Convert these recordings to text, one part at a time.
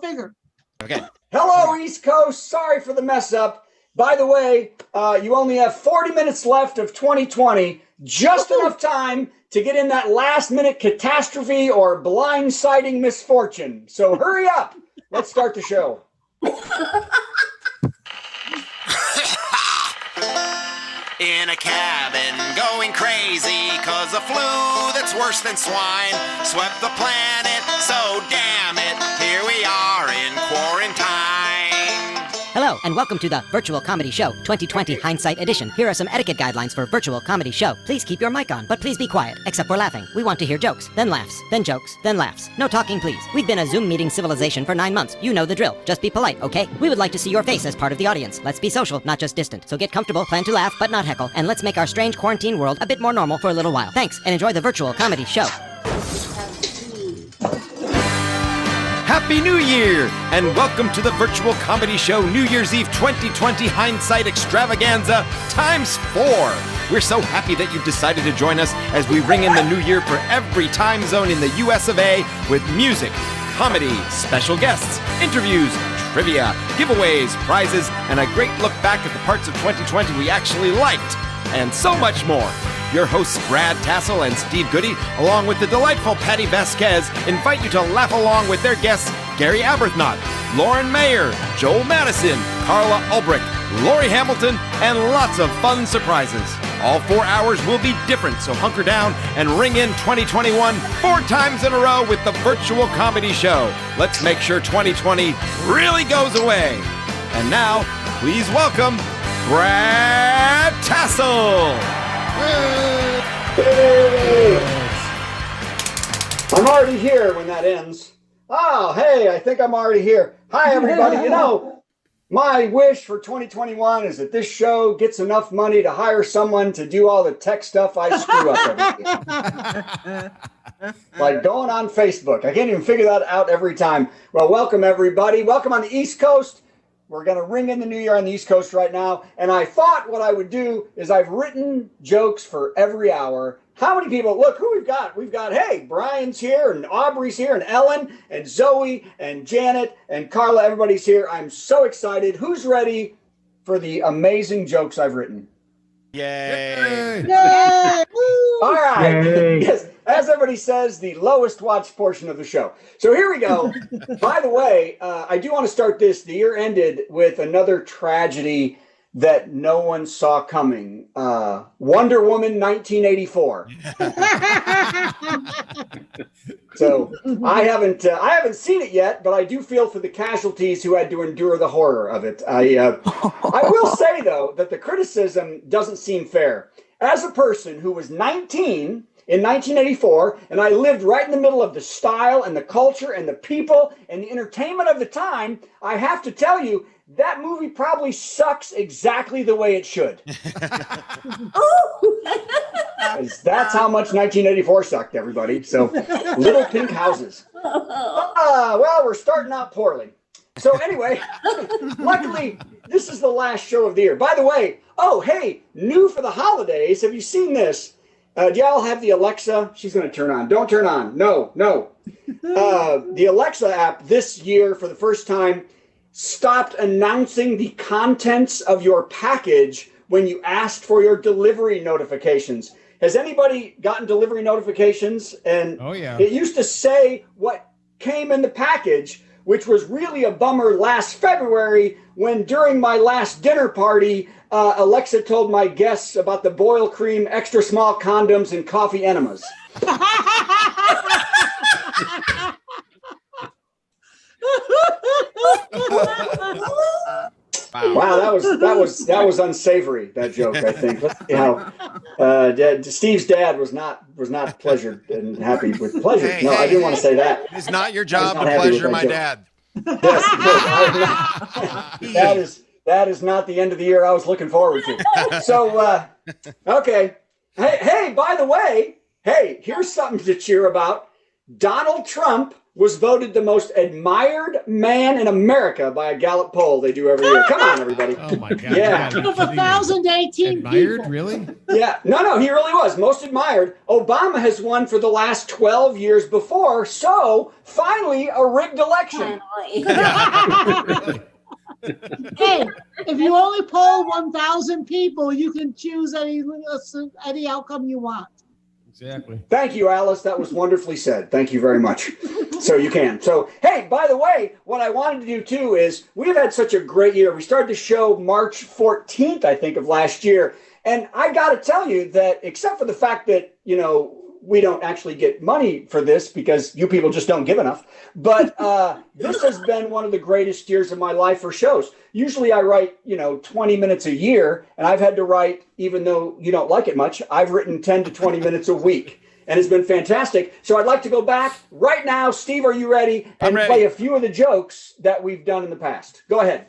Figured. Okay. Hello, East Coast. Sorry for the mess up. By the way, you only have 40 minutes left of 2020. Just enough time to get in that last-minute catastrophe or blindsiding misfortune. So hurry up. Let's start the show. In a cabin going crazy cause a flu that's worse than swine swept the planet, so damn it, here we are in quarantine. Hello, and welcome to the Virtual Comedy Show 2020 Hindsight Edition. Here are some etiquette guidelines for Virtual Comedy Show. Please keep your mic on, but please be quiet, except we're laughing. We want to hear jokes, then laughs, then jokes, then laughs. No talking, please. We've been a Zoom meeting civilization for 9 months. You know the drill. Just be polite, okay? We would like to see your face as part of the audience. Let's be social, not just distant. So get comfortable, plan to laugh, but not heckle, and let's make our strange quarantine world a bit more normal for a little while. Thanks, and enjoy the Virtual Comedy Show. Happy New Year, and welcome to the Virtual Comedy Show New Year's Eve 2020 Hindsight Extravaganza ×4. We're so happy that you've decided to join us as we ring in the new year for every time zone in the US of A with music, comedy, special guests, interviews, trivia, giveaways, prizes, and a great look back at the parts of 2020 we actually liked, and so much more. Your hosts Brad Tassel and Steve Goodie, along with the delightful Patti Vasquez, invite you to laugh along with their guests Gary Aberthnot, Lauren Mayer, Joel Madison, Carla Ulbrich, Lori Hamilton, and lots of fun surprises. All 4 hours will be different, so hunker down and ring in 2021 4 times in a row with the Virtual Comedy Show. Let's make sure 2020 really goes away. And now, please welcome Brad Tassel. Hey. I'm already here when that ends. Oh, hey, I think I'm already here. Hi, everybody. You know, my wish for 2021 is that this show gets enough money to hire someone to do all the tech stuff I screw up every year. Like going on Facebook. I can't even figure that out every time. Well, welcome, everybody. Welcome on the East Coast. We're going to ring in the new year on the East Coast right now. And I thought what I would do is I've written jokes for every hour. How many people? Look who we've got. We've got, hey, Brian's here and Aubrey's here and Ellen and Zoe and Janet and Carla. Everybody's here. I'm so excited. Who's ready for the amazing jokes I've written? Yay. Yay! All right. Yay. Yes. As everybody says, the lowest watched portion of the show. So here we go. By the way, I do want to start this. The year ended with another tragedy that no one saw coming. Wonder Woman 1984. So I haven't seen it yet, but I do feel for the casualties who had to endure the horror of it. I will say, though, that the criticism doesn't seem fair. As a person who was 19 in 1984, and I lived right in the middle of the style and the culture and the people and the entertainment of the time, I have to tell you, that movie probably sucks exactly the way it should. That's how much 1984 sucked, everybody. So, little pink houses. Well, we're starting out poorly. So anyway, luckily, this is the last show of the year. By the way, oh, hey, new for the holidays. Have you seen this? Do y'all have the Alexa? She's going to turn on. Don't turn on. No. The Alexa app this year, for the first time, stopped announcing the contents of your package when you asked for your delivery notifications. Has anybody gotten delivery notifications? And oh, yeah. It used to say what came in the package, which was really a bummer last February when during my last dinner party, Alexa told my guests about the boil cream, extra small condoms, and coffee enemas. Wow, that was unsavory, that joke, I think. Let's see how Steve's dad was not pleasured and happy with pleasure. Hey, no, I didn't want to say that. It's not your job to pleasure my dad. Yes, that is not the end of the year I was looking forward to. So, okay. Hey, by the way, here's something to cheer about. Donald Trump was voted the most admired man in America by a Gallup poll they do every year. Come on, everybody. Oh my God. Yeah. You're Of 1,018 admired, people. really? Yeah. No, he really was. Most admired. Obama has won for the last 12 years before, so finally a rigged election. Really? Hey, if you only poll 1,000 people, you can choose any outcome you want. Exactly. Thank you, Alice. That was wonderfully said. Thank you very much. So you can. So, hey, by the way, what I wanted to do too is we've had such a great year. We started the show March 14th, I think, of last year. And I got to tell you that except for the fact that, we don't actually get money for this because you people just don't give enough. But this has been one of the greatest years of my life for shows. Usually I write, 20 minutes a year, and I've had to write, even though you don't like it much, I've written 10 to 20 minutes a week. And it's been fantastic. So I'd like to go back right now. Steve, are you ready? And play a few of the jokes that we've done in the past. Go ahead.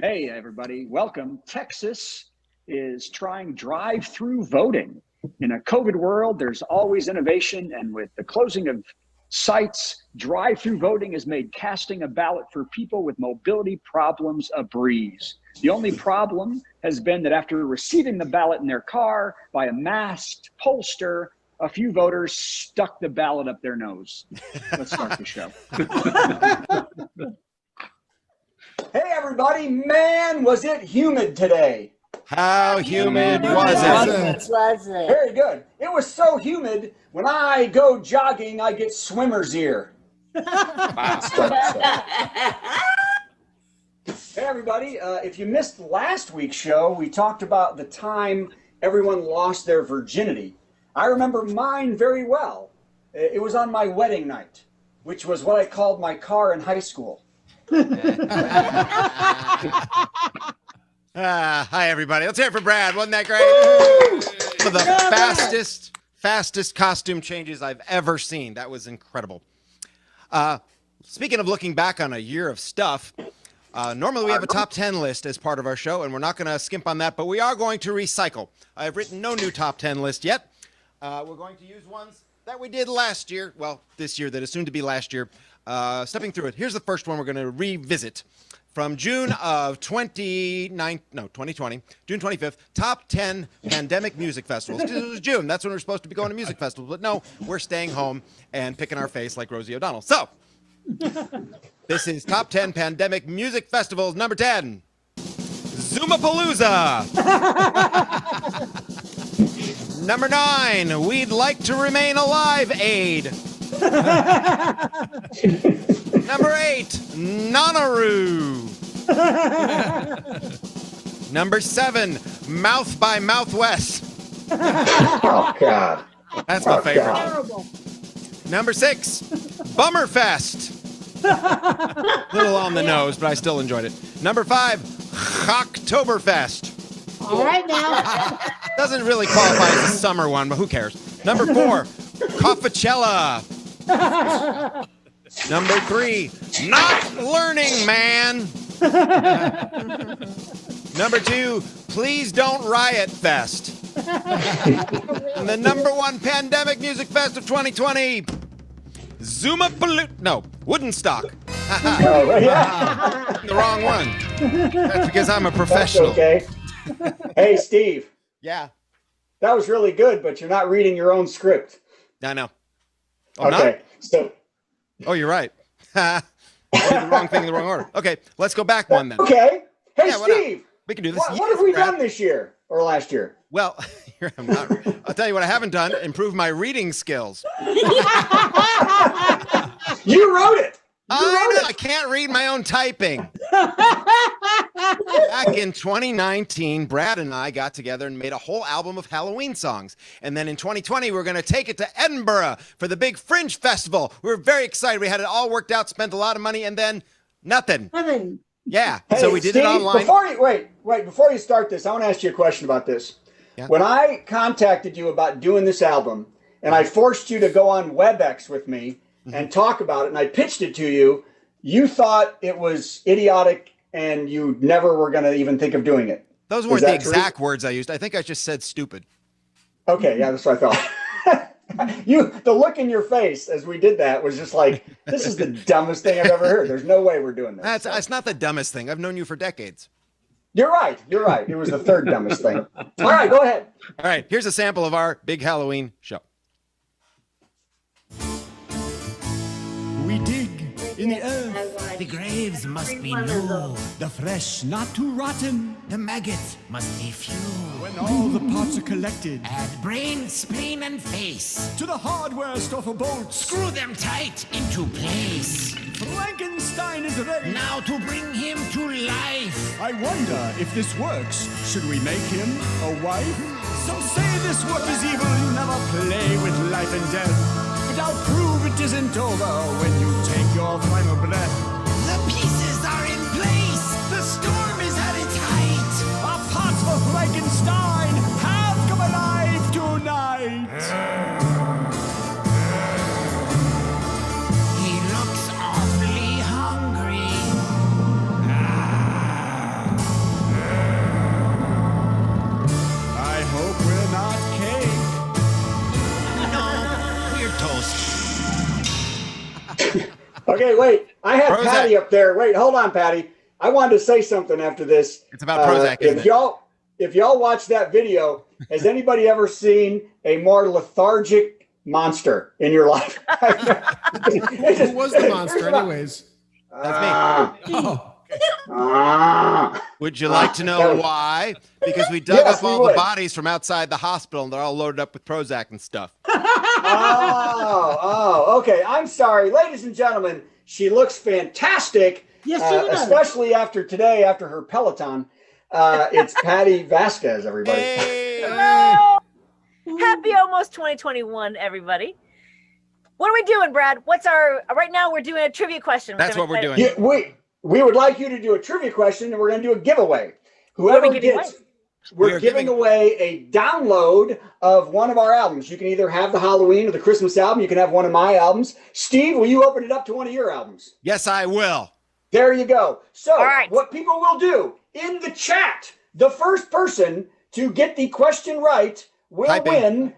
Hey, everybody. Welcome. Texas is trying drive-through voting. In a COVID world, there's always innovation, and with the closing of sites, drive-through voting has made casting a ballot for people with mobility problems a breeze. The only problem has been that after receiving the ballot in their car by a masked pollster, a few voters stuck the ballot up their nose. Let's start the show. Hey, everybody. Man, was it humid today? How humid was it? Was it? Very good. It was so humid, when I go jogging, I get swimmer's ear. Hey, everybody. If you missed last week's show, we talked about the time everyone lost their virginity. I remember mine very well. It was on my wedding night, which was what I called my car in high school. Hi, everybody. Let's hear it for Brad. Wasn't that great? For the fastest costume changes I've ever seen. That was incredible. Speaking of looking back on a year of stuff, normally we have a top 10 list as part of our show, and we're not going to skimp on that, but we are going to recycle. I've written no new top 10 list yet. We're going to use ones that we did last year. Well, this year that is soon to be last year. Stepping through it. Here's the first one we're going to revisit. From June of 2020, June 25th, top 10 pandemic music festivals. It was June. That's when we're supposed to be going to music festivals. But no, we're staying home and picking our face like Rosie O'Donnell. So, this is top 10 pandemic music festivals. Number 10, Zoomapalooza. Number 9, We'd Like to Remain Alive Aid. Number 8, Nonaroo. Number 7, Mouth by Mouthwest. Oh, God. That's my favorite. Terrible. Number 6, Bummerfest. Little on the nose, but I still enjoyed it. Number 5, Hocktoberfest. All right now. Doesn't really qualify as a summer one, but who cares? Number 4, Coachella. Number 3, Not Learning Man. Number 2, Please Don't Riot Fest. And the number 1 pandemic music fest of 2020, Woodenstock. Oh, yeah. The wrong one. That's because I'm a professional. That's okay. Hey, Steve. Yeah, That was really good, but you're not reading your own script. I know. Oh, Okay. So, Oh, you're right. I did the wrong thing in the wrong order. Okay, let's go back one then. okay. Hey, Yeah, why not? Steve. We can do this. What have we done this year or last year? Well, I'll tell you what I haven't done. Improve my reading skills. You wrote it. I can't read my own typing. Back in 2019, Brad and I got together and made a whole album of Halloween songs. And then in 2020, we're going to take it to Edinburgh for the big Fringe Festival. We were very excited. We had it all worked out, spent a lot of money, and then nothing. Nothing. Yeah, Hey, so we did Steve, it online. Before you start this, I want to ask you a question about this. Yeah. When I contacted you about doing this album, and I forced you to go on WebEx with me and talk about it, and I pitched it to you, you thought it was idiotic and you never were going to even think of doing it. Those weren't the exact words I used. I think I just said stupid. Okay, yeah, that's what I thought. The look in your face as we did that was just like, this is the dumbest thing I've ever heard. There's no way we're doing this. That's not the dumbest thing. I've known you for decades. You're right. It was the third dumbest thing. All right, go ahead. All right, here's a sample of our big Halloween show. We dig in the earth. The graves must be new. The flesh not too rotten. The maggots must be few. When all the parts are collected, add brain, spleen, and face. To the hardware store for bolts. Screw them tight into place. Frankenstein is ready. Now to bring him to life. I wonder if this works. Should we make him a wife? Some say this work is evil. Never play with life and death. But I'll prove it isn't over when you take your final breath. The pieces are in place. The storm is at its height. Our parts for Frankenstein have come alive tonight. He looks awfully hungry. I hope we're not cake. No, we're toast. Okay, wait. I had Prozac. Patti up there. Wait, hold on, Patti. I wanted to say something after this. It's about Prozac, isn't it? If y'all watch that video, has anybody ever seen a more lethargic monster in your life? Who was the monster, anyways? That's me. Oh, Would you like to know why? Because we dug Yes, up we all would. the bodies from outside the hospital, and they're all loaded up with Prozac and stuff. Okay. I'm sorry. Ladies and gentlemen, she looks fantastic. Yes, she does. Especially after today, after her Peloton. It's Patti Vasquez, everybody. Hello. Happy almost 2021, everybody. What are we doing, Brad? Right now we're doing a trivia question. That's what we're doing. Yeah, we would like you to do a trivia question, and we're going to do a giveaway. What are Whoever we giving gets, we're giving away a download of one of our albums. You can either have the Halloween or the Christmas album. You can have one of my albums. Steve, will you open it up to one of your albums? Yes, I will. There you go. So All right. what people will do in the chat, the first person to get the question right will Typing. win.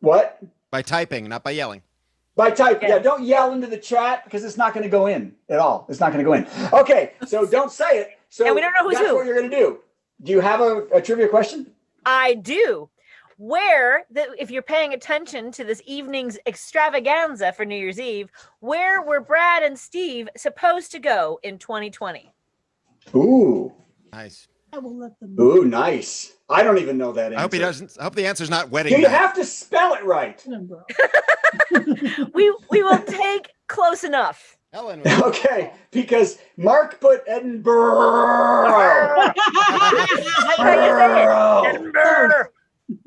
What? By typing, not by yelling. By type. Yes. Yeah, don't yell into the chat because it's not going to go in at all. It's not going to go in. Okay, so don't say it. So And we don't know who's that's who. what you're going to do. Do you have a trivia question? I do. If you're paying attention to this evening's extravaganza for New Year's Eve, where were Brad and Steve supposed to go in 2020? Ooh. Nice. I will let them. Ooh, nice. I don't even know that answer. I hope he doesn't. I hope the answer's not wedding Do you night. have to spell it right? We will take close enough. Helen. Okay, because Mark put Edinburgh. That's how you say it. Edinburgh.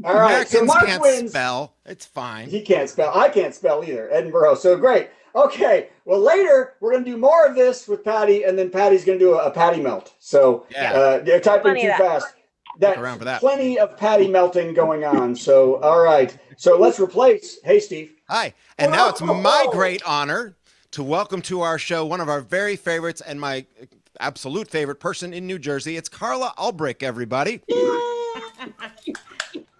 All right, so Americans Mark can't wins. spell. It's fine. He can't spell. I can't spell either. Edinburgh. So great. Okay. Well, later we're going to do more of this with Patti, and then Patty's going to do a Patti melt. So they're typing Plenty too of that. fast. around for that. Plenty of Patti melting going on. So all right. So let's replace. Hey, Steve. Hi. And now it's my great honor to welcome to our show one of our very favorites and my absolute favorite person in New Jersey. It's Carla Ulbrich, everybody. He's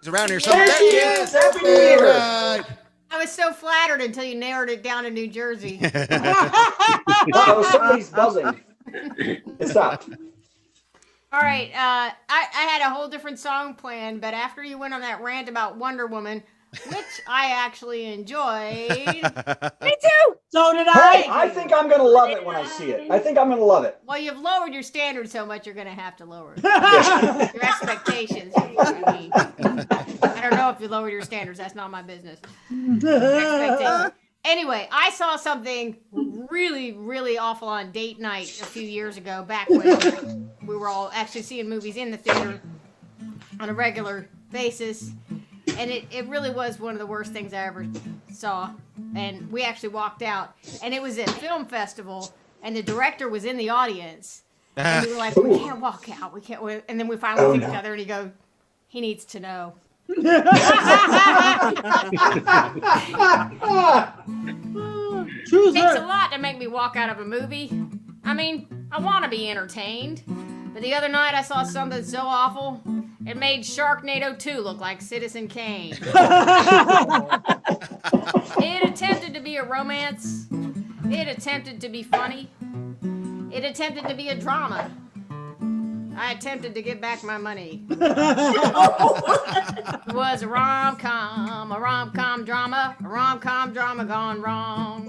around here somewhere. There she is. Happy New Year. right. I was so flattered until you narrowed it down to New Jersey. Uh-oh, somebody's buzzing. It stopped. All right, I had a whole different song planned, but after you went on that rant about Wonder Woman, which I actually enjoyed. Me too. So did Hey, I. I think I'm going to love it when I see it. I think I'm going to love it. Well, you've lowered your standards so much, you're going to have to lower your expectations. I don't know if you lowered your standards. That's not my business. Expectations. Anyway, I saw something really, really awful on date night a few years ago, back when we were all actually seeing movies in the theater on a regular basis. And it really was one of the worst things I ever saw. And we actually walked out. And it was at film festival, and the director was in the audience. And we were like, we can't walk out. We can't. And then we finally looked at each other, and he needs to know. Choose It takes a her. lot to make me walk out of a movie. I mean, I want to be entertained. But the other night I saw something so awful, It made Sharknado 2 look like Citizen Kane. It attempted to be a romance. It attempted to be funny. It attempted to be a drama. I attempted to get back my money. It was a rom-com drama, a rom-com drama gone wrong.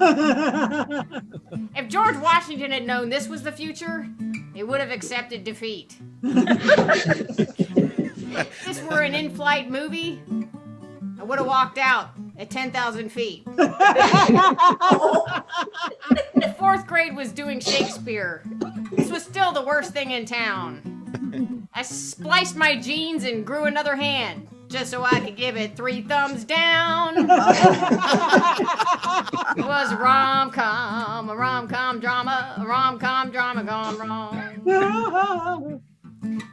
If George Washington had known this was the future, he would have accepted defeat. If this were an in-flight movie, I would have walked out at 10,000 feet. The fourth grade was doing Shakespeare. This was still the worst thing in town. I spliced my jeans and grew another hand just so I could give it 3 thumbs down. It was a rom-com drama, a rom-com drama gone wrong.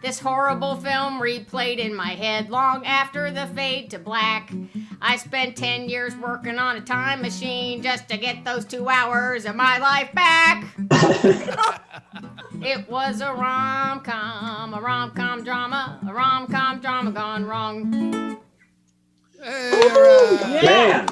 This horrible film replayed in my head long after the fade to black. I spent 10 years working on a time machine just to get those 2 hours of my life back. It was a rom-com drama, a rom-com drama gone wrong. Hey, all right. Man,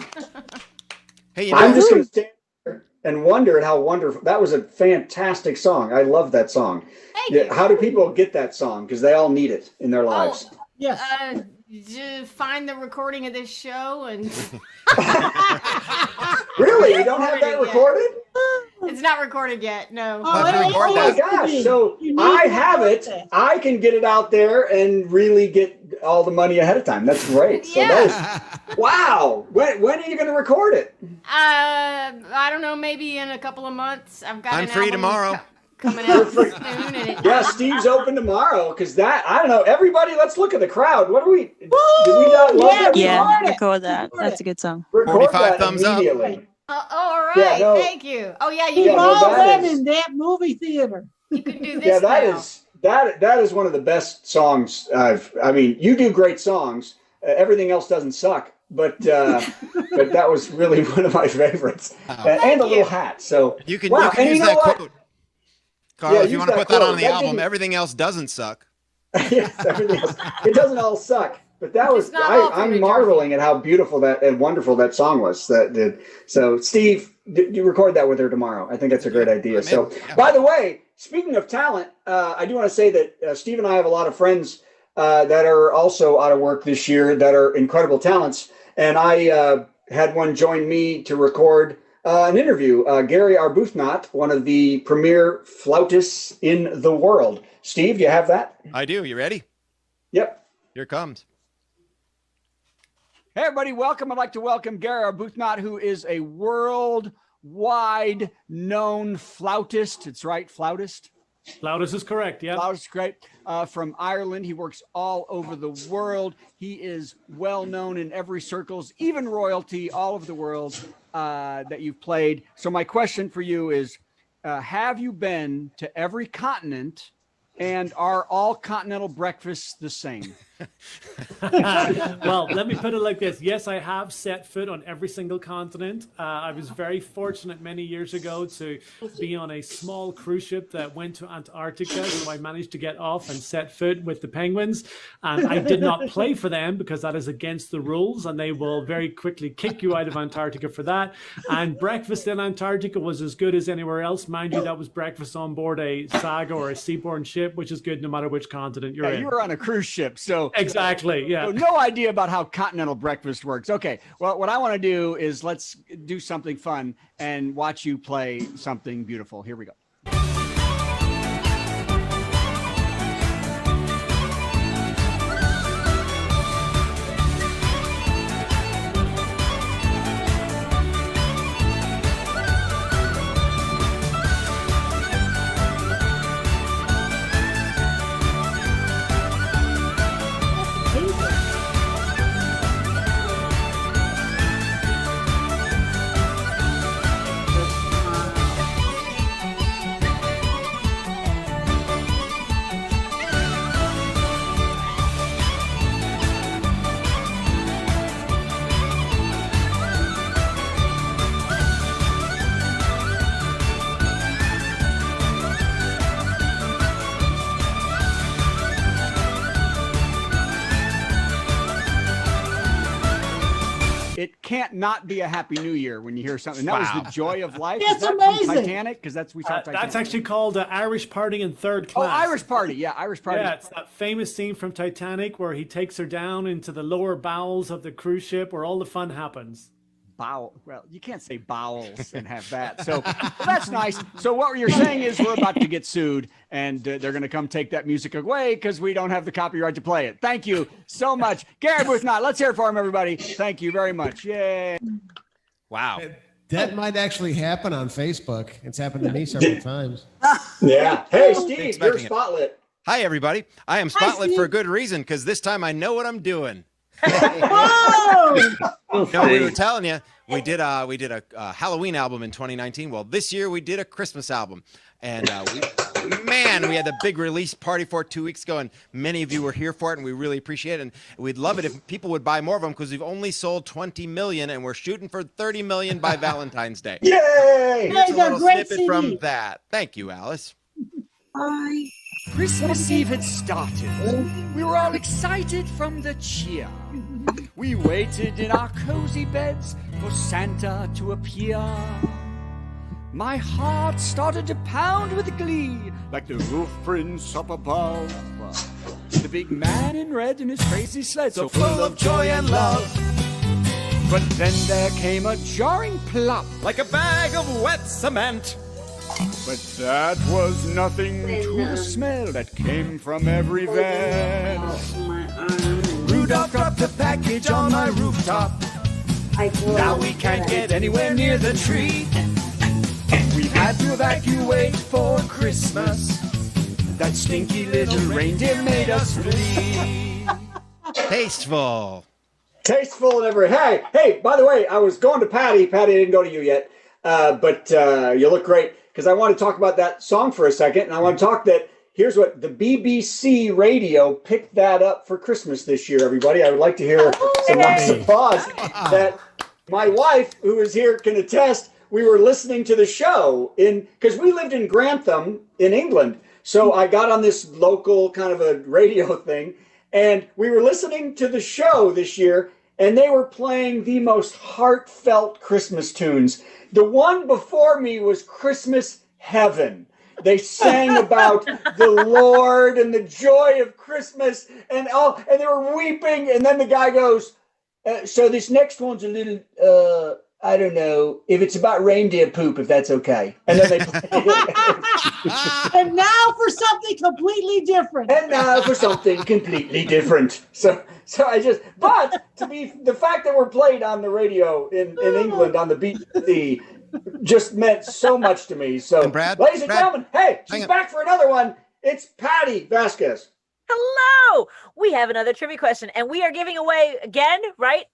Hey, I'm just going to stand there and wonder at how wonderful. That was a fantastic song. I love that song. Thank you. How do people get that song? Because they all need it in their lives. Yes. Just find the recording of this show and Really? You don't have that recorded? it's not recorded yet. No. Oh my gosh. So I have it. I can get it out there and really get all the money ahead of time. That's great. So that is, wow. When are you going to record it? I don't know, maybe in a couple of months. I've got I'm an free album tomorrow. Coming out soon. And Yeah, Steve's open tomorrow because that, I don't know. Everybody, let's look at the crowd. What do we, did we not love that Yeah, song? record that. That's a good song. Record 45 that thumbs up. immediately. all right, Yeah, no. thank you. Oh yeah, you We've Yeah, can, no, all that been is- in that movie theater. you can do this Yeah, that now. is that is one of the best songs I mean, you do great songs. Everything else doesn't suck, but that was really one of my favorites. And the little hat. So You can, wow. you can And use know that what? quote. Carla, Yeah, if you use want to that put that quote. on the That album, didn't- everything else doesn't suck. Yes, everything else. It doesn't all suck. But that was It's not all from New I'm Jersey. marveling at how beautiful that and wonderful that song was. That did. So Steve, you record that with her tomorrow. I think that's a great idea. I'm in. So Yeah. by the way, speaking of talent, I do want to say that Steve and I have a lot of friends that are also out of work this year that are incredible talents. And I had one join me to record an interview. Gary Arbuthnot, one of the premier flautists in the world. Steve, you have that? I do. You ready? Yep. Here it comes. Hey, everybody, welcome. I'd like to welcome Gary Arbuthnot, who is a worldwide known flautist. It's right, flautist. Flautist is correct, yeah. Flautist, great. From Ireland. He works all over the world. He is well known in every circles, even royalty, all over the world that you've played. So my question for you is, have you been to every continent, and are all continental breakfasts the same? Well, let me put it like this. Yes, I have set foot on every single continent. I was very fortunate many years ago to be on a small cruise ship that went to Antarctica. So I managed to get off and set foot with the penguins. And I did not play for them because that is against the rules. And they will very quickly kick you out of Antarctica for that. And breakfast in Antarctica was as good as anywhere else. Mind you, that was breakfast on board a Saga or a seaborne ship, which is good no matter which continent you're in. You were on a cruise ship, so Exactly, yeah. So no idea about how continental breakfast works. Okay, well, what I want to do is let's do something fun and watch you play something beautiful. Here we go. can't not be a Happy New Year when you hear something. That was the joy of life. It's Is that amazing. From Titanic, because we saw Titanic. That's actually called Irish Party in Third Oh, Class. Irish Party. Yeah, Irish Party. Yeah, it's that famous scene from Titanic where he takes her down into the lower bowels of the cruise ship where all the fun happens. Well, you can't say bowels and have that. So that's nice. So what you're saying is we're about to get sued, and they're going to come take that music away because we don't have the copyright to play it. Thank you so much. Gary Booth-Knott, let's hear it for him, everybody. Thank you very much. Yay. Wow. That might actually happen on Facebook. It's happened to me several times. Yeah. Hey, Steve, you're Expecting it. Spotlit. Hi, everybody. I am Spotlit for a good reason, because this time I know what I'm doing. No, we were telling you, we did a Halloween album in 2019. Well, this year we did a Christmas album, and we had the big release party for it 2 weeks ago, and many of you were here for it, and we really appreciate it. And we'd love it if people would buy more of them, because we've only sold 20 million, and we're shooting for 30 million by Valentine's Day. Yay! Here's a little snippet from that. Thank you, Alice. Bye. Christmas Eve had started. We were all excited from the cheer. We waited in our cozy beds for Santa to appear. My heart started to pound with glee, like the roof prince up above. The big man in red in his crazy sled, so full of joy and love. But then there came a jarring plop, like a bag of wet cement. But that was nothing to the smell that came from every vet. Rudolph dropped the package on my rooftop. Now we can't get anywhere near the tree. We've had to evacuate for Christmas. That stinky little reindeer made us flee. Tasteful. Tasteful and everything. Hey, by the way, I was going to Patti. Patti, I didn't go to you yet. But you look great, because I want to talk about that song for a second. And I want to talk that here's what the BBC radio picked that up for Christmas this year, everybody. I would like to hear some nice applause that my wife, who is here, can attest. We were listening to the show because we lived in Grantham in England. So I got on this local kind of a radio thing, and we were listening to the show this year, and they were playing the most heartfelt Christmas tunes. The one before me was Christmas Heaven. They sang about the Lord and the joy of Christmas, and they were weeping. And then the guy goes, so this next one's a little, I don't know, if it's about reindeer poop, if that's okay. And then they And now for something completely different. So I just, but the fact that we're played on the radio in England on the BBC just meant so much to me. So, ladies and gentlemen, hey, she's back for another one. It's Patti Vasquez. Hello. We have another trivia question, and we are giving away again, right?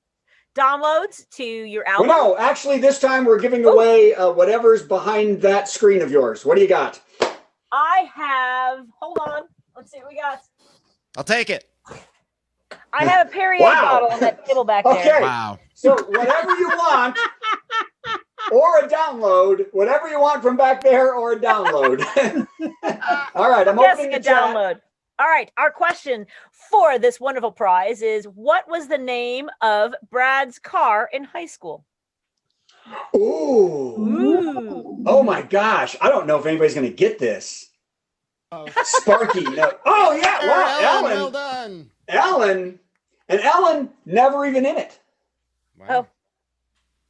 Downloads to your album. Well, no, actually, this time we're giving away whatever's behind that screen of yours. What do you got? I have. Hold on. Let's see what we got. I'll take it. I have a Perrier bottle on that table back there. Okay. Wow. So whatever you want, or a download, whatever you want from back there, or a download. All right, I'm opening the download. chat. All right, our question for this wonderful prize is: what was the name of Brad's car in high school? Ooh. Oh my gosh! I don't know if anybody's going to get this. Sparky. No. Oh yeah! Wow, Ellen. Well done. Ellen never even in it. Wow. Oh.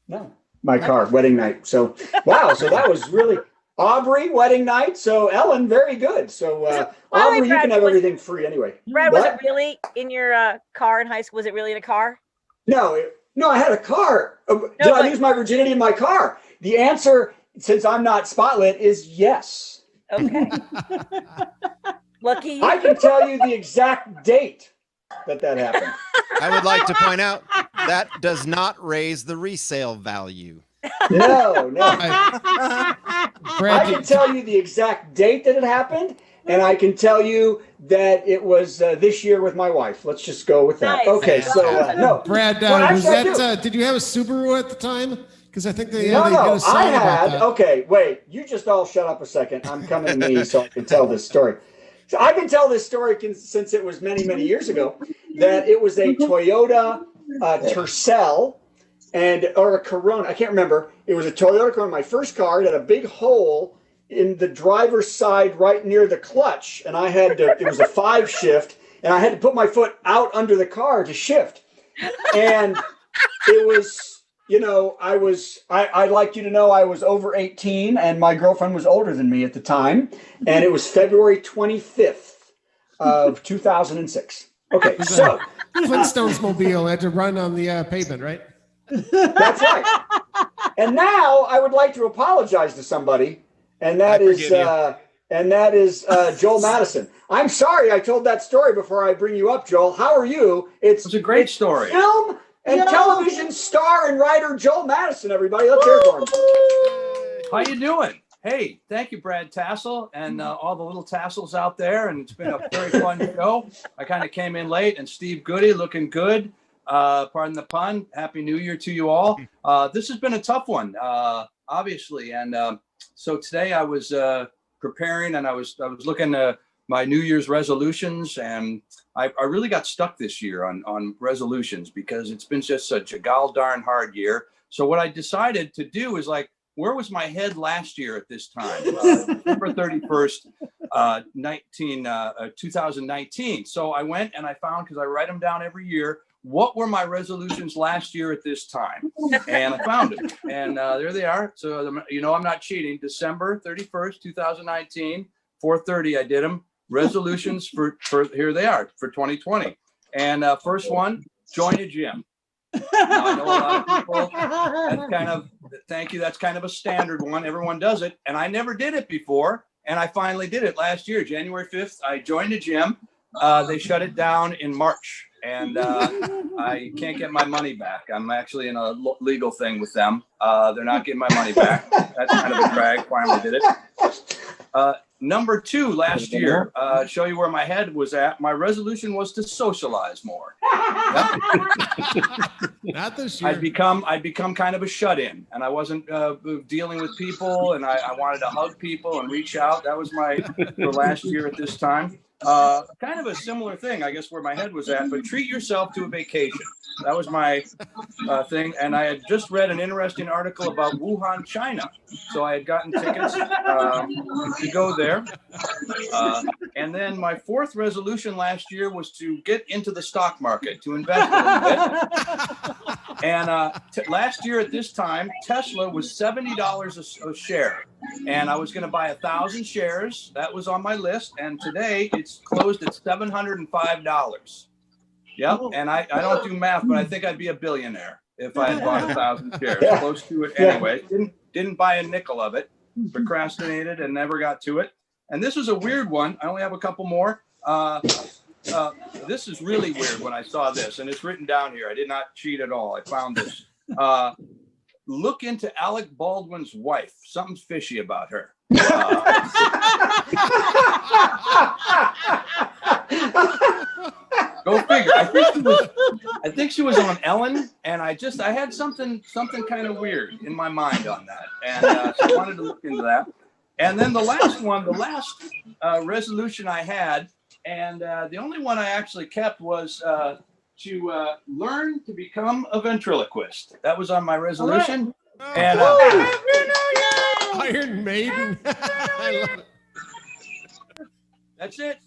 No, my car, wedding night. So, wow. So that was really Aubrey, wedding night. So Ellen, very good. So Aubrey, you can have everything free anyway. Brad, was it really in your car in high school? Was it really in a car? No, I had a car. Did I lose my virginity in my car? The answer, since I'm not Spotlit, is yes. Okay. Lucky you. I can tell you the exact date that happened. I would like to point out that does not raise the resale value. No. I can tell you the exact date that it happened, and I can tell you that it was this year with my wife. Let's just go with that. Nice. Okay, so no. Brad, was that? Did you have a Subaru at the time? Because I think they did a song I about had. that. Okay, wait. You just all shut up a second. I'm coming to me so I can tell this story. So I can tell this story since it was many, many years ago, that it was a Toyota Tercel, or a Corona. I can't remember. It was a Toyota Corona. My first car. It had a big hole in the driver's side right near the clutch, and it was a 5 shift, and I had to put my foot out under the car to shift. And it was, I'd like you to know I was over 18, and my girlfriend was older than me at the time, and it was February 25th of 2006. Okay, so Flintstones mobile had to run on the pavement, right? That's right. And now I would like to apologize to somebody, and that is Joel Madison. I'm sorry I told that story before I bring you up, Joel. How are you? It's a great story. Film and television star and writer Joel Madison, everybody. Let's hear it for him. How you doing? Hey, thank you, Brad Tassel, and all the little tassels out there. And it's been a very fun show. I kind of came in late, and Steve Goodie looking good. Pardon the pun. Happy New Year to you all. This has been a tough one, obviously. And so today I was preparing, and I was looking at my New Year's resolutions, and I really got stuck this year on resolutions because it's been just such a gall darn hard year. So what I decided to do is where was my head last year at this time? December 31st, 2019. So I went and I found, because I write them down every year, what were my resolutions last year at this time? And I found them. And there they are. So, I'm not cheating. December 31st, 2019, 4:30, I did them. Resolutions for here they are for 2020. And first one, join a gym. Now, I know a lot of people, thank you. That's kind of a standard one. Everyone does it. And I never did it before. And I finally did it last year, January 5th. I joined a gym. They shut it down in March. And I can't get my money back. I'm actually in a legal thing with them. They're not getting my money back. That's kind of a drag. Finally did it. Number 2 last year, show you where my head was at. My resolution was to socialize more. Not this year. I'd become kind of a shut-in, and I wasn't dealing with people, and I wanted to hug people and reach out. That was for last year at this time. Kind of a similar thing, I guess, where my head was at, but treat yourself to a vacation. That was my thing. And I had just read an interesting article about Wuhan, China. So I had gotten tickets to go there. And then my 4th resolution last year was to get into the stock market, to invest a little bit. And last year at this time, Tesla was $70 a share. And I was going to buy 1,000 shares. That was on my list. And today it's closed at $705. Yep. And I don't do math, but I think I'd be a billionaire if I had bought 1,000 shares. Close to it anyway. Didn't buy a nickel of it. Procrastinated and never got to it. And this is a weird one. I only have a couple more. This is really weird when I saw this, and it's written down here. I did not cheat at all. I found this. Look into Alec Baldwin's wife. Something's fishy about her. Go figure. I think she was on Ellen, and I had something kind of weird in my mind on that, and so I wanted to look into that. And then the last resolution I had, and the only one I actually kept was to learn to become a ventriloquist. That was on my resolution. Right. And Iron Maiden. I love it. That's it.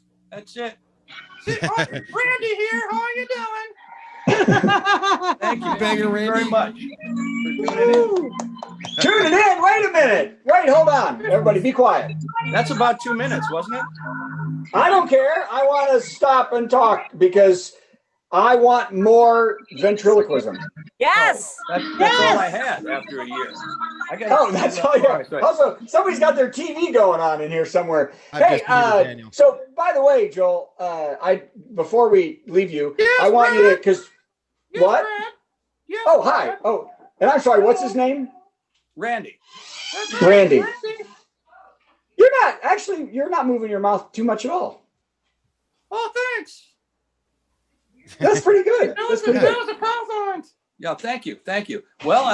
Randy here. How are you doing? Thank you very much for tuning in. Wait a minute. Wait, hold on. Everybody be quiet. That's about 2 minutes, wasn't it? I don't care. I want to stop and talk because I want more ventriloquism. Yes. That's all I had after a year. That's all you have. Also, somebody's got their TV going on in here somewhere. So by the way, Joel, before we leave you, I want you to, because what? Hi. Oh, and I'm sorry. What's his name? Randy. Randy. You're not moving your mouth too much at all. Oh, thanks. That's pretty good. That was a compliment. Yeah, thank you. Well,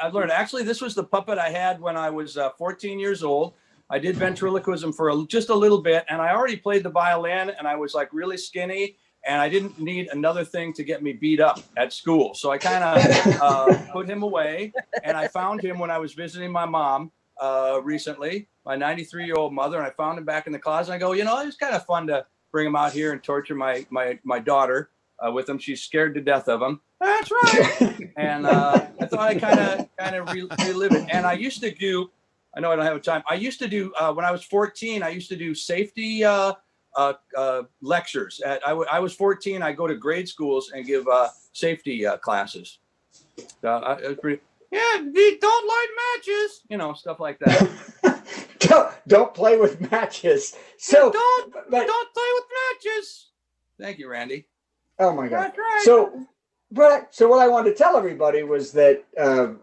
I've learned. Actually, this was the puppet I had when I was 14 years old. I did ventriloquism for just a little bit, and I already played the violin, and I was like really skinny, and I didn't need another thing to get me beat up at school. So I kind of put him away, and I found him when I was visiting my mom recently, my 93-year-old mother, and I found him back in the closet. I go, you know, it's kind of fun to bring him out here and torture my daughter with him. She's scared to death of him. That's right. And I thought I kind of relive it. And I used to do, I know I don't have time. I used to do, when I was 14, I used to do safety lectures. I was 14. I go to grade schools and give safety classes. It was pretty, don't light matches, you know, stuff like that. don't play with matches. So don't play with matches. Thank you, Randy. Oh my God. That's right. So what I wanted to tell everybody was that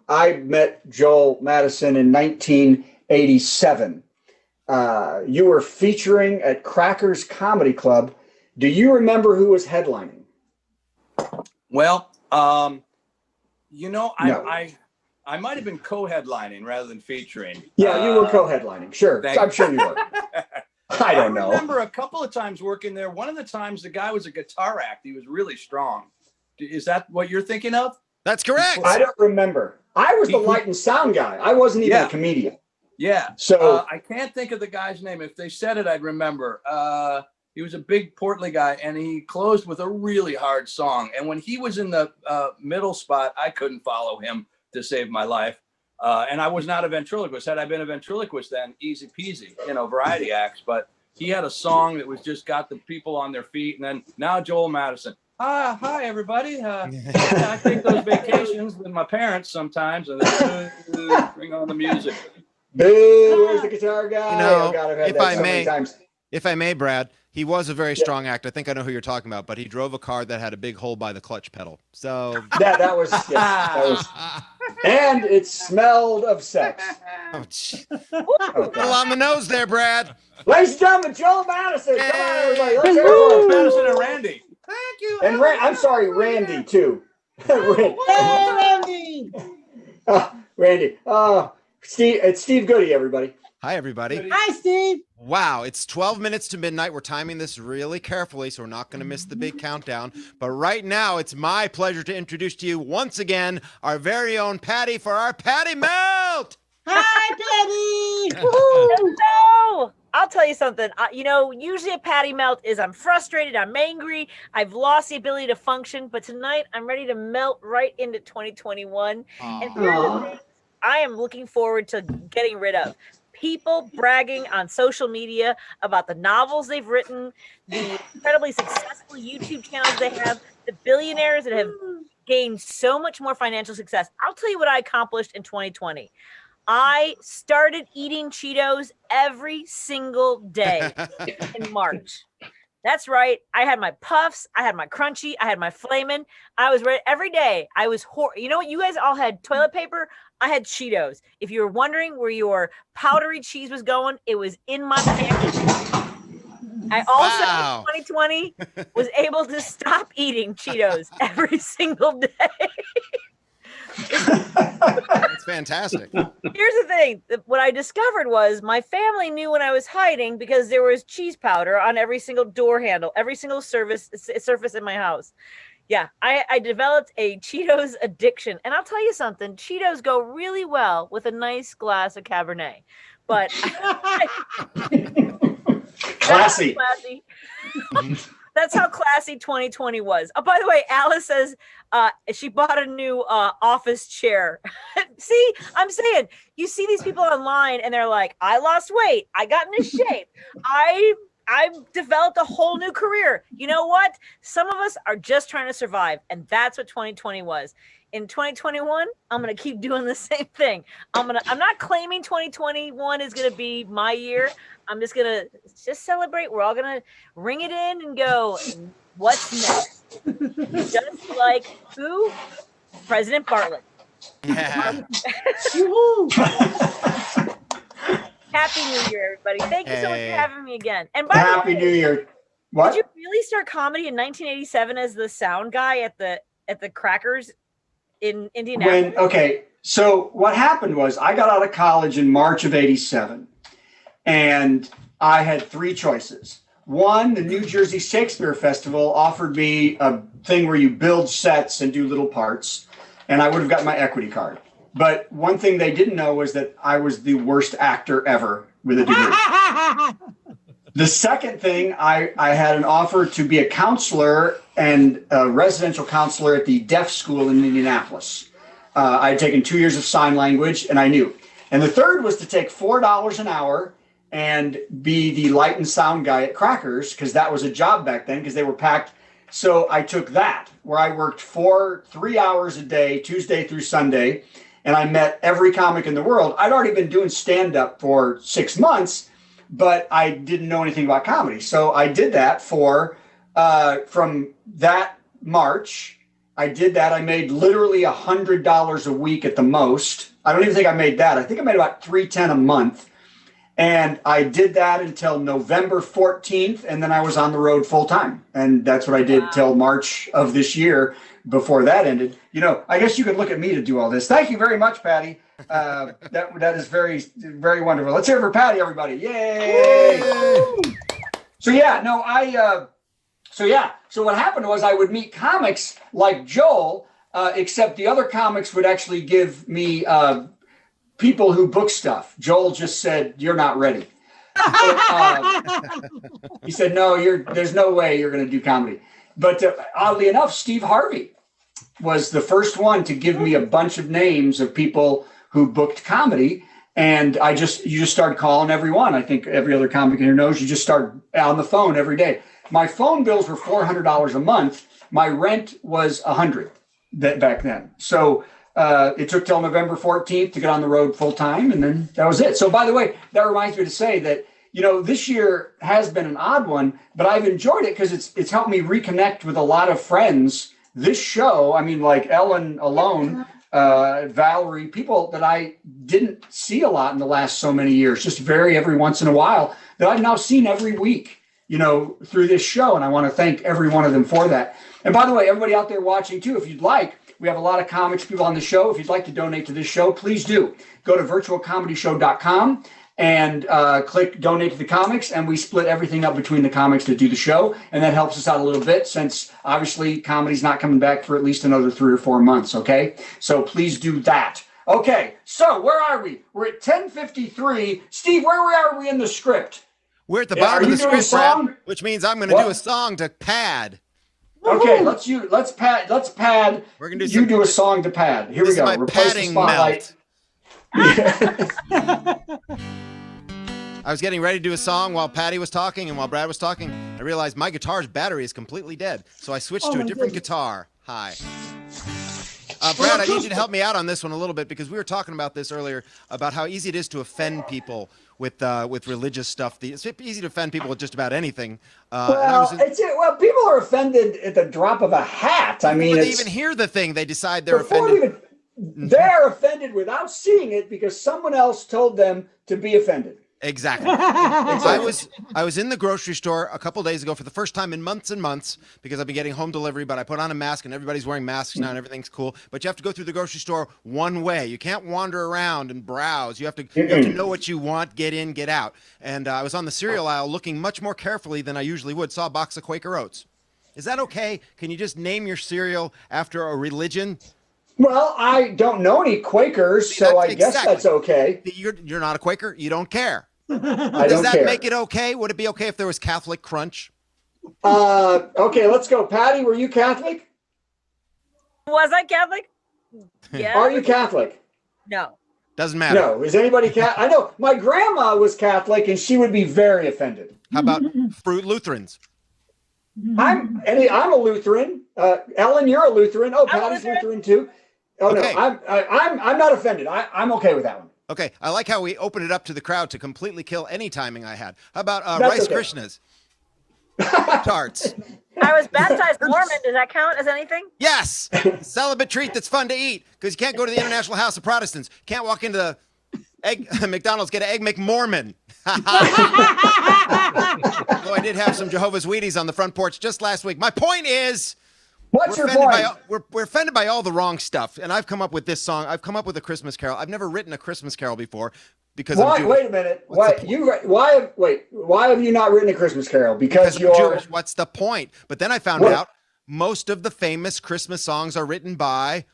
I met Joel Madison in 1987. You were featuring at Crackers Comedy Club. Do you remember who was headlining? Well, you know, I might have been co-headlining rather than featuring. Yeah, you were co-headlining. Sure. I'm sure you were. I don't know. I remember a couple of times working there. One of the times the guy was a guitar act. He was really strong. Is that what you're thinking of? That's correct. I don't remember. I was the light and sound guy. I wasn't even a comedian. Yeah. So I can't think of the guy's name. If they said it, I'd remember. He was a big, portly guy, and he closed with a really hard song. And when he was in the middle spot, I couldn't follow him to save my life. And I was not a ventriloquist. Had I been a ventriloquist, then easy peasy, you know, variety acts. But he had a song that was just got the people on their feet. And then now Joel Madison. Hi, everybody. I take those vacations with my parents sometimes, and then bring on the music. Boo, where's the guitar guy? You know, oh God, I've had that so many times. If I may, Brad, he was a very strong act. I think I know who you're talking about, but he drove a car that had a big hole by the clutch pedal. So that was, and it smelled of sex. A little on the nose there, Brad. Ladies and gentlemen, Joel Madison. Come on, everybody. Let's hear Joel it. Madison and Randy. Thank you. And I'm sorry, Randy too. Hey, Randy. Randy. Steve. It's Steve Goodie, everybody. Hi, everybody. Hi, Steve. Wow, it's 12 minutes to midnight. We're timing this really carefully, so we're not going to miss the big countdown. But right now, it's my pleasure to introduce to you once again our very own Patti for our Patti Melt. Hi, Patti. Hello. I'll tell you something. You know, usually a Patti Melt is I'm frustrated, I'm angry, I've lost the ability to function. But tonight, I'm ready to melt right into 2021. And here's the thing I am looking forward to getting rid of. People bragging on social media about the novels they've written, the incredibly successful YouTube channels they have, the billionaires that have gained so much more financial success. I'll tell you what I accomplished in 2020. I started eating Cheetos every single day in March. That's right. I had my Puffs. I had my Crunchy. I had my Flamin'. I was ready every day. I was, you know what? You guys all had toilet paper. I had Cheetos. If you were wondering where your powdery cheese was going, it was in my package. I also, in 2020, was able to stop eating Cheetos every single day. That's fantastic. Here's the thing. What I discovered was my family knew when I was hiding because there was cheese powder on every single door handle, every single surface in my house. Yeah, I developed a Cheetos addiction. And I'll tell you something, Cheetos go really well with a nice glass of Cabernet. But classy. That's how classy 2020 was. Oh, by the way, Alice says she bought a new office chair. See, I'm saying, you see these people online and they're like, I lost weight. I got into shape. I've developed a whole new career. You know what? Some of us are just trying to survive. And that's what 2020 was. In 2021, I'm going to keep doing the same thing. I'm not claiming 2021 is going to be my year. I'm just going to celebrate. We're all going to ring it in and go, what's next? Just like who? President Bartlett. Yeah. Happy New Year, everybody. Thank you so much for having me again. And by Happy the way, New Year. What? Did you really start comedy in 1987 as the sound guy at the Crackers in Indianapolis? So what happened was I got out of college in March of '87, and I had three choices. One, the New Jersey Shakespeare Festival offered me a thing where you build sets and do little parts, and I would have gotten my equity card. But one thing they didn't know was that I was the worst actor ever with a degree. The second thing, I had an offer to be a counselor and a residential counselor at the deaf school in Indianapolis. I had taken 2 years of sign language, and I knew. And the third was to take $4 an hour and be the light and sound guy at Crackers, because that was a job back then, because they were packed. So I took that, where I worked 3 hours a day, Tuesday through Sunday, and I met every comic in the world. I'd already been doing stand-up for 6 months, but I didn't know anything about comedy. So I did that for, from that March, I did that. I made literally $100 a week at the most. I don't even think I made that. I think I made about $310 a month. And I did that until November 14th, and then I was on the road full time. And that's what I did till March of this year before that ended. You know, I guess you could look at me to do all this. Thank you very much, Patti. That is very, very wonderful. Let's hear it for Patti, everybody. Yay! So yeah, no, so what happened was I would meet comics like Joel, except the other comics would actually give me people who book stuff. Joel just said, "You're not ready." So, he said, "No, there's no way you're going to do comedy." But oddly enough, Steve Harvey was the first one to give me a bunch of names of people who booked comedy. And you just started calling everyone. I think every other comic in here knows you just start on the phone every day. My phone bills were $400 a month. My rent was $100 back then. So it took till November 14th to get on the road full time. And then that was it. So by the way, that reminds me to say that, you know, this year has been an odd one, but I've enjoyed it because it's helped me reconnect with a lot of friends. This show, I mean, like Ellen alone, Valerie, people that I didn't see a lot in the last so many years, just every once in a while, that I've now seen every week, you know, through this show. And I want to thank every one of them for that. And by the way, everybody out there watching too, if you'd like, we have a lot of comics people on the show. If you'd like to donate to this show, please do. Go to virtualcomedyshow.com and click donate to the comics, and we split everything up between the comics to do the show, and that helps us out a little bit since obviously comedy's not coming back for at least another 3 or 4 months, okay? So please do that. Okay, so where are we? We're at 10:53. Steve, where are we in the script? We're at the bottom of the script, Brad, which means I'm going to do a song to pad. Okay, let's pad. We're gonna do do a song to pad. Here we go. My Replace the spotlight. I was getting ready to do a song while Patti was talking and while Brad was talking. I realized my guitar's battery is completely dead, so I switched to a different guitar. Hi. Brad, I need you to help me out on this one a little bit because we were talking about this earlier about how easy it is to offend people with religious stuff. It's easy to offend people with just about anything. People are offended at the drop of a hat. I mean, they even hear the thing, they decide they're offended. They're offended without seeing it because someone else told them to be offended. Exactly. I was in the grocery store a couple days ago for the first time in months and months because I've been getting home delivery, but I put on a mask and everybody's wearing masks now and everything's cool. But you have to go through the grocery store one way. You can't wander around and browse. You have to know what you want, get in, get out. And I was on the cereal aisle looking much more carefully than I usually would, saw a box of Quaker Oats. Is that okay? Can you just name your cereal after a religion? Well, I don't know any Quakers, so I guess that's okay. You're not a Quaker? You don't care? Does that make it okay? Would it be okay if there was Catholic Crunch? Okay, let's go. Patti, were you Catholic? Was I Catholic? Yeah. Are you Catholic? No. Doesn't matter. No. Is anybody Catholic? I know my grandma was Catholic, and she would be very offended. How about Fruit Lutherans? I'm a Lutheran. Ellen, you're a Lutheran. Oh, Patti's Lutheran too. Oh okay. No, I'm not offended. I'm okay with that one. Okay, I like how we opened it up to the crowd to completely kill any timing I had. How about Rice Krishnas? Tarts. I was baptized Mormon. Does that count as anything? Yes! Celibate treat that's fun to eat because you can't go to the International House of Protestants. Can't walk into the McDonald's, get an Egg McMormon. Though I did have some Jehovah's Wheaties on the front porch just last week. My point is... What's your point? We're offended by all the wrong stuff, and I've come up with this song. I've come up with a Christmas carol. I've never written a Christmas carol before. Because why? I'm Jewish. Wait a minute. Why have you not written a Christmas Carol? Because I'm Jewish. What's the point? But then I found out most of the famous Christmas songs are written by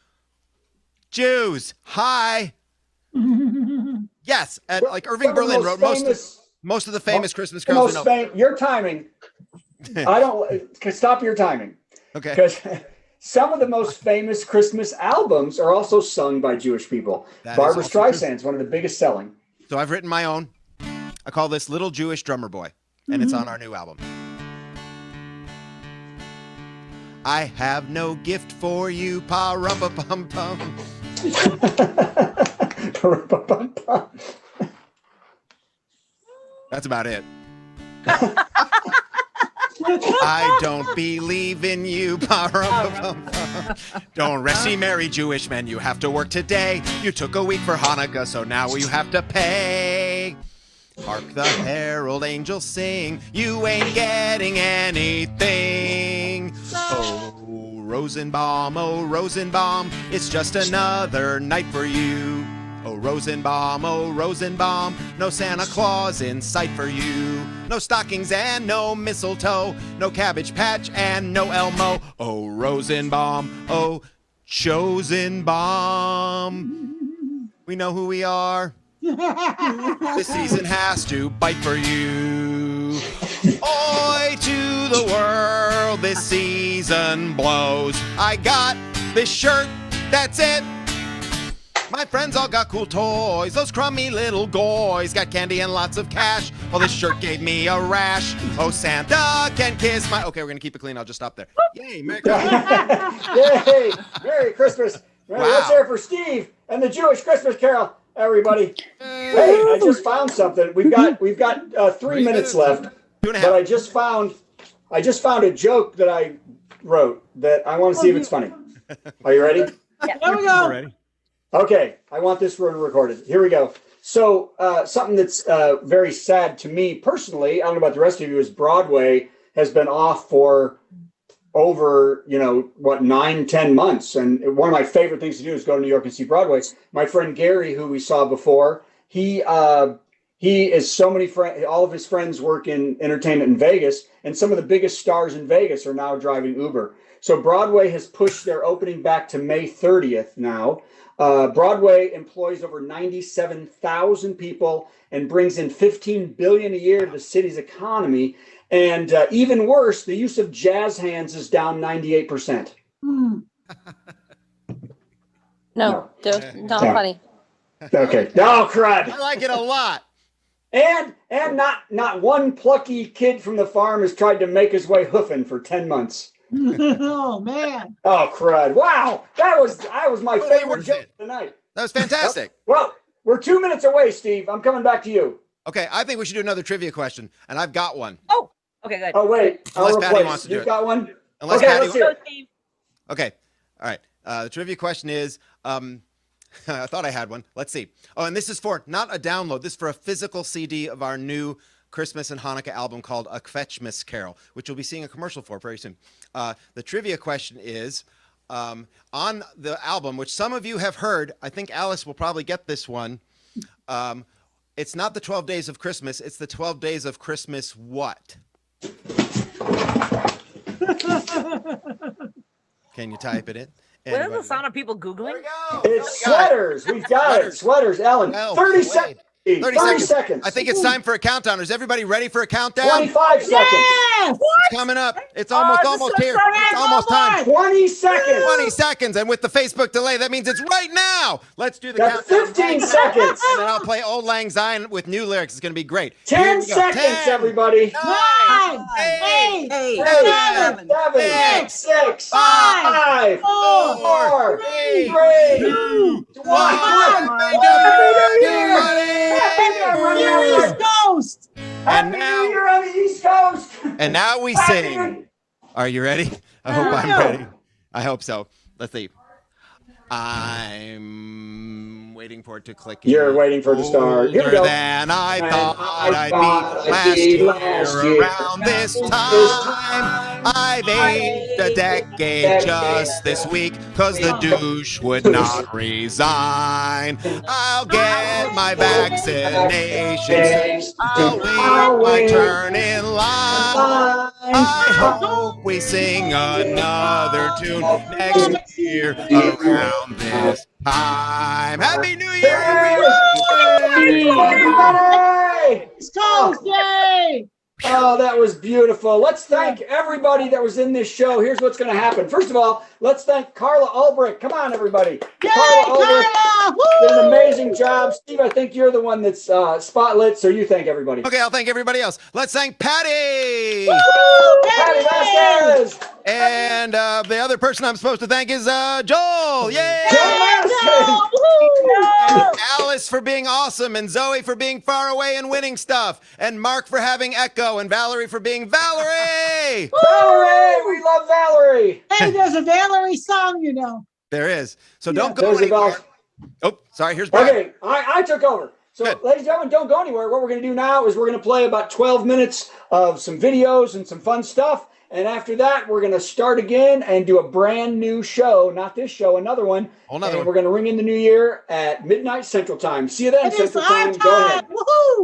Jews. Hi. Yes, like Irving Berlin wrote most of the famous Christmas carols. Your timing. I don't. Stop your timing. Okay. Because some of the most famous Christmas albums are also sung by Jewish people. Barbra Streisand's one of the biggest selling. So I've written my own. I call this Little Jewish Drummer Boy, and it's on our new album. I have no gift for you, pa-rum-pa-pum-pum. That's about it. I don't believe in you, pa-rum-pa-pum-pum. Don't rest ye merry Jewish men, you have to work today. You took a week for Hanukkah, so now you have to pay. Hark the herald angels sing, you ain't getting anything. Oh, Rosenbaum, it's just another night for you. Oh, Rosenbaum, no Santa Claus in sight for you. No stockings and no mistletoe, no Cabbage Patch and no Elmo. Oh, Rosenbaum, oh, chosen bomb. We know who we are. This season has to bite for you. Oi to the world, this season blows. I got this shirt, that's it. My friends all got cool toys. Those crummy little goys got candy and lots of cash. Well, this shirt gave me a rash. Oh, Santa can kiss my... Okay, we're going to keep it clean. I'll just stop there. Yay, Merry Christmas. Yay, Merry Christmas. Wow. Let's hear it for Steve and the Jewish Christmas Carol, everybody. Hey, I just found something. We've got 3 minutes left. But I just found a joke that I wrote that I want to see if it's funny. Are you ready? Yeah. There we go. Ready? Okay, I want this recorded. Here we go. So something that's very sad to me personally, I don't know about the rest of you, is Broadway has been off for over, 9-10 months. And one of my favorite things to do is go to New York and see Broadway. My friend Gary, who we saw before, he is so many friends, all of his friends work in entertainment in Vegas, and some of the biggest stars in Vegas are now driving Uber. So Broadway has pushed their opening back to May 30th now. Broadway employs over 97,000 people and brings in $15 billion a year to the city's economy. And even worse, the use of jazz hands is down 98%. No, not funny. Okay. Oh, crud. I like it a lot. And not one plucky kid from the farm has tried to make his way hoofing for 10 months. Oh, man. Oh, crud. Wow. That was my favorite joke tonight. That was fantastic. Well, we're 2 minutes away, Steve. I'm coming back to you. Okay, I think we should do another trivia question, and I've got one. Oh, okay, good. Oh, wait. Unless Patty wants to do it. You've got one? Unless okay, Patty let's hear it. Okay, all right. The trivia question is, I thought I had one. Let's see. Oh, and this is for not a download. This is for a physical CD of our new Christmas and Hanukkah album called A Kvetchmas Carol, which we'll be seeing a commercial for very soon. The trivia question is, on the album, which some of you have heard, I think Alice will probably get this one. It's not the 12 Days of Christmas. It's the 12 Days of Christmas what? Can you type it in? What is the sound of people Googling? It's sweaters. We've got it. Sweaters, Ellen. 30 seconds. 30 seconds. I think it's time for a countdown. Is everybody ready for a countdown? 25 seconds. Yes! It's coming up. It's almost here. It's almost time. 20 seconds. 20 seconds. And with the Facebook delay, that means it's right now. Let's do the That's countdown. 15 seconds. And then I'll play Old Lang Syne with new lyrics. It's going to be great. 10 seconds, everybody. 9, 8, 7, 6, 5, 4, 3, 2, 1. East Coast. And now you're on the East Coast. And now we sing. Are you ready? I hope I'm ready. I hope so. Let's see. I'm waiting for it to click. You're waiting for it to start. Here we go. Than I thought I'd be last year around this time. I've aged a decade just this week, cause the douche would not resign. I'll get my vaccination. I'll wait my turn in line. I hope we sing another tune next year around this time. Happy New Year, Everybody! Yay! Oh, that was beautiful. Let's thank everybody that was in this show. Here's what's going to happen. First of all, let's thank Carla Ulbrich. Come on, everybody. Yay, Carla Ulbrich Carla! did an amazing job. Steve, I think you're the one that's spotlit, so you thank everybody. Okay, I'll thank everybody else. Let's thank Patti! Woo! Patti Vasquez! And the other person I'm supposed to thank is Joel. Yay! Joel Madison! And Alice for being awesome, and Zoe for being far away and winning stuff, and Mark for having echo, and Valerie for being Valerie! Valerie! We love Valerie! Hey, there's a Valerie song, you know. There is. So don't go anywhere. Oh, sorry. Here's Brian. Okay, I took over. So, ladies and gentlemen, don't go anywhere. What we're going to do now is we're going to play about 12 minutes of some videos and some fun stuff. And after that, we're going to start again and do a brand new show. Not this show, another one. We're going to ring in the new year at midnight Central Time. See you then, Central Time. Go ahead. Woohoo!